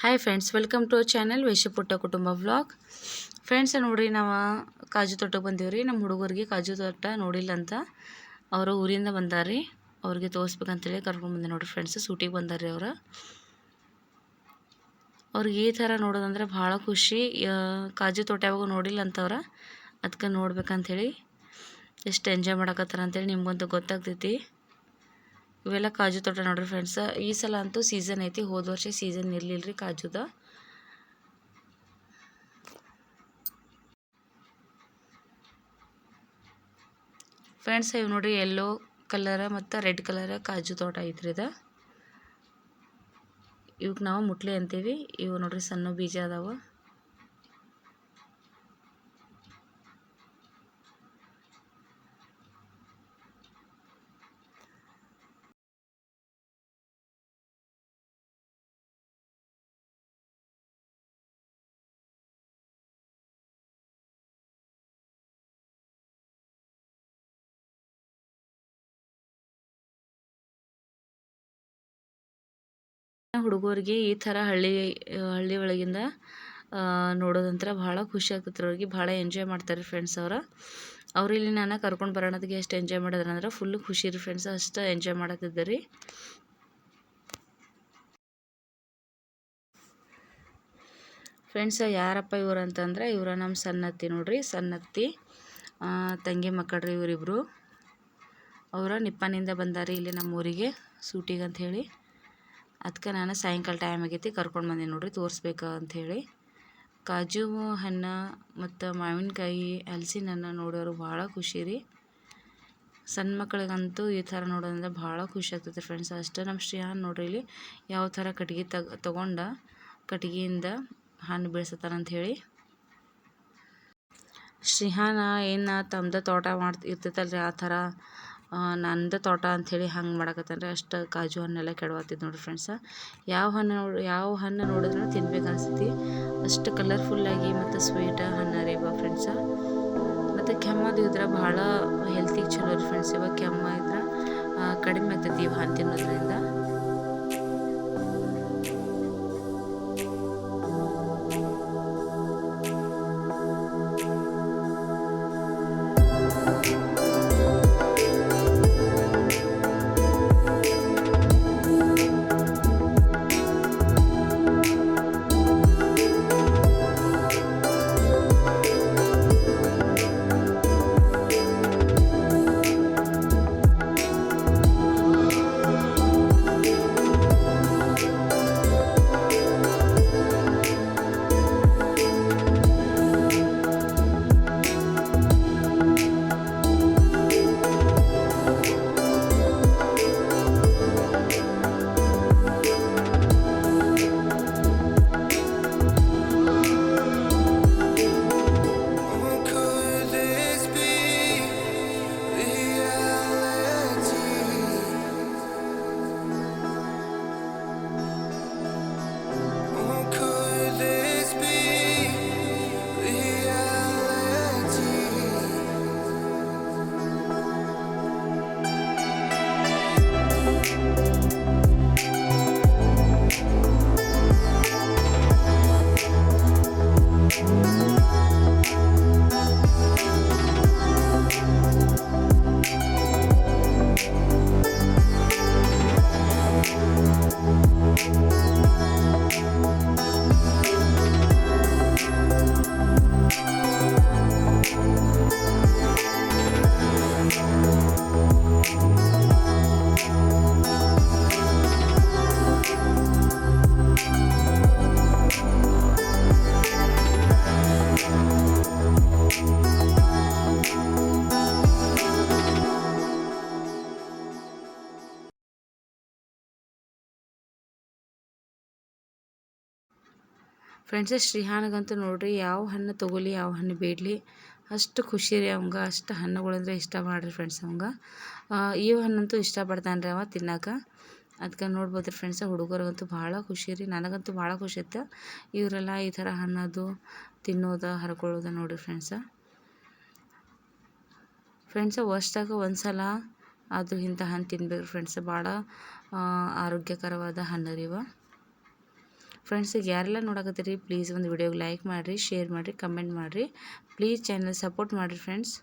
Hi friends, welcome to our channel ವೈಶಪುಟ್ಟ ಕುಟುಂಬ vlog. Friends ನೋಡ್ರಿ, ನಾವು ಕಾಜು ತೋಟಕ್ಕೆ ಬಂದೀವ್ರಿ. ನಮ್ಮ ಹುಡುಗರಿಗೆ ಕಾಜು ತೋಟ ನೋಡಿಲ್ಲ ಅಂತ ಅವರು ಊರಿಂದ ಬಂದಾರ್ರಿ. ಅವ್ರಿಗೆ ತೋರಿಸ್ಬೇಕಂತೇಳಿ ಕರ್ಕೊಂಡು ಬಂದೆ ನೋಡ್ರಿ ಫ್ರೆಂಡ್ಸ್. ಸೂಟಿಗೆ ಬಂದಾರ್ರಿ ಅವ್ರಿಗೆ ಈ ಥರ ನೋಡೋದಂದ್ರೆ ಭಾಳ ಖುಷಿ. ಕಾಜು ತೋಟ ಯಾವಾಗ ನೋಡಿಲ್ಲ ಅಂತವ್ರ, ಅದಕ್ಕೆ ನೋಡ್ಬೇಕಂಥೇಳಿ ಎಷ್ಟು ಎಂಜಾಯ್ ಮಾಡಕತ್ತಾರ ಅಂತೇಳಿ ನಿಮ್ಗಂತೂ ಗೊತ್ತಾಗ್ತೈತಿ. ಇವೆಲ್ಲ ಕಾಜು ತೋಟ ನೋಡ್ರಿ ಫ್ರೆಂಡ್ಸ್. ಈ ಸಲ ಅಂತೂ ಸೀಸನ್ ಐತಿ, ಹೋದ ವರ್ಷ ಸೀಸನ್ ಇರಲಿಲ್ಲ ರೀ ಕಾಜುದ. ಫ್ರೆಂಡ್ಸ್ ಇವು ನೋಡ್ರಿ, ಯೆಲ್ಲೋ ಕಲರ್ ಮತ್ತು ರೆಡ್ ಕಲರ್ ಕಾಜು ತೋಟ ಐತ್ರಿ ಇದು. ಇವಕ್ಕೆ ನಾವು ಮುಟ್ಲಿ ಅಂತೀವಿ. ಇವು ನೋಡ್ರಿ ಸಣ್ಣ ಬೀಜ ಅದಾವ. ಹುಡುಗರಿಗೆ ಈ ಥರ ಹಳ್ಳಿ ಒಳಗಿಂದ ನೋಡೋದಂತ್ರ ಭಾಳ ಖುಷಿ ಆಗ್ತೈತೆ ರೀ. ಅವ್ರಿಗೆ ಭಾಳ ಎಂಜಾಯ್ ಮಾಡ್ತಾರೆ ಫ್ರೆಂಡ್ಸ್. ಅವ್ರು ಇಲ್ಲಿ ನಾನು ಕರ್ಕೊಂಡು ಬರೋಣದಿಗೆ ಎಷ್ಟು ಎಂಜಾಯ್ ಮಾಡಿದ್ರೆ ಅಂದ್ರೆ ಫುಲ್ಲು ಖುಷಿ ರೀ ಫ್ರೆಂಡ್ಸ್. ಅಷ್ಟು ಎಂಜಾಯ್ ಮಾಡತ್ತಿದ್ದೆ ರೀ. ಫ್ರೆಂಡ್ಸ್ ಯಾರಪ್ಪ ಇವ್ರು ಅಂತಂದ್ರೆ, ಇವ್ರ ನಮ್ಮ ಸಣ್ಣತ್ತಿ ನೋಡ್ರಿ. ಸಣ್ಣತ್ತಿ ತಂಗಿ ಮಕ್ಕಳ್ರಿ ಇವರಿಬ್ರು. ಅವರ ನಿಪ್ಪಾನಿಂದ ಬಂದಾರಿ ಇಲ್ಲಿ ನಮ್ಮ ಊರಿಗೆ ಸೂಟಿಗೆ ಅಂಥೇಳಿ. ಅದಕ್ಕೆ ನಾನು ಸಾಯಂಕಾಲ ಟೈಮ್ ಆಗೈತಿ ಕರ್ಕೊಂಡು ಬಂದೆ ನೋಡ್ರಿ, ತೋರಿಸ್ಬೇಕು ಅಂಥೇಳಿ. ಕಾಜು ಹಣ್ಣು ಮತ್ತು ಮಾವಿನಕಾಯಿ, ಹಲಸಿನ ಹಣ್ಣು ನೋಡೋರು ಭಾಳ ಖುಷಿ ರೀ. ಸಣ್ಣ ಮಕ್ಕಳಿಗಂತೂ ಈ ಥರ ನೋಡೋದಂದ್ರೆ ಭಾಳ ಖುಷಿ ಆಗ್ತೈತೆ ಫ್ರೆಂಡ್ಸ್. ಅಷ್ಟೇ ನಮ್ಮ ಶ್ರೀಹಾನ್ ನೋಡ್ರಿ ಇಲ್ಲಿ ಯಾವ ಥರ ಕಟ್ಗೆ ತಗೊಂಡ ಕಟ್ಗೆಯಿಂದ ಹಣ್ಣು ಬೀಳ್ಸತ್ತಾರಂಥೇಳಿ. ಶ್ರೀಹಾನ ಏನು ತಮ್ಮದ ತೋಟ ಇರ್ತೈತಲ್ರಿ, ಆ ಥರ ನಂದು ತೋಟ ಅಂಥೇಳಿ ಹಂಗೆ ಮಾಡಕತ್ತಾನ್ರಿ. ಅಷ್ಟು ಕಾಜು ಹಣ್ಣೆಲ್ಲ ಕೆಡವತ್ತಿದ್ದು ನೋಡ್ರಿ ಫ್ರೆಂಡ್ಸ. ಯಾವ ಹಣ್ಣು ನೋಡಿದ್ರೂ ತಿನ್ಬೇಕು ಅನಿಸ್ತೈತಿ. ಅಷ್ಟು ಕಲರ್ಫುಲ್ಲಾಗಿ ಮತ್ತು ಸ್ವೀಟ್ ಹಣ್ಣು ರೀ ಇವಾಗ ಫ್ರೆಂಡ್ಸ. ಮತ್ತು ಕೆಮ್ಮದು ಇದ್ರೆ ಭಾಳ ಹೆಲ್ತಿಗೆ ಚಲೋ ರೀ ಫ್ರೆಂಡ್ಸ್. ಇವಾಗ ಕೆಮ್ಮ ಇದ್ರೆ ಕಡಿಮೆ ಆಗ್ತೈತಿ ಇವು ಹಣ್ಣು ತಿನ್ನೋದ್ರಿಂದ. ಫ್ರೆಂಡ್ಸ್ ಶ್ರೀಹಾನಿಗಂತೂ ನೋಡ್ರಿ, ಯಾವ ಹಣ್ಣು ತೊಗೊಲಿ ಯಾವ ಹಣ್ಣು ಬೇಡಲಿ ಅಷ್ಟು ಖುಷಿ ರೀ ಅವಂಗೆ. ಅಷ್ಟು ಹಣ್ಣುಗಳಂದ್ರೆ ಇಷ್ಟ ಮಾಡ್ರಿ ಫ್ರೆಂಡ್ಸ್ ಅವಂಗೆ. ಈ ಹಣ್ಣಂತೂ ಇಷ್ಟಪಡ್ತಾನೆ ರೀ ಅವ ತಿನ್ನೋಕೆ. ಅದಕ್ಕೆ ನೋಡ್ಬೋದು ರೀ ಫ್ರೆಂಡ್ಸ, ಹುಡುಗರಿಗಂತೂ ಭಾಳ ಖುಷಿ ರೀ. ನನಗಂತೂ ಭಾಳ ಖುಷಿ ಇತ್ತು ಇವರೆಲ್ಲ ಈ ಥರ ಹಣ್ಣದು ತಿನ್ನೋದು ಹರ್ಕೊಳ್ಳೋದು ನೋಡಿರಿ ಫ್ರೆಂಡ್ಸ. ವರ್ಷದಾಗ ಒಂದು ಸಲ ಆದರೂ ಇಂಥ ಹಣ್ಣು ತಿನ್ಬೇಕು ಫ್ರೆಂಡ್ಸ್. ಭಾಳ ಆರೋಗ್ಯಕರವಾದ ಹಣ್ಣು ರೀ ಇವ. ಫ್ರೆಂಡ್ಸ್, ಯಾರೆಲ್ಲ ನೋಡಕತ್ತೀರಿ ಪ್ಲೀಸ್ ಒಂದು ವಿಡಿಯೋಗೆ ಲೈಕ್ ಮಾಡಿರಿ, ಶೇರ್ ಮಾಡಿರಿ, ಕಮೆಂಟ್ ಮಾಡಿರಿ. ಪ್ಲೀಸ್ ಚಾನಲ್ ಸಪೋರ್ಟ್ ಮಾಡಿರಿ ಫ್ರೆಂಡ್ಸ್.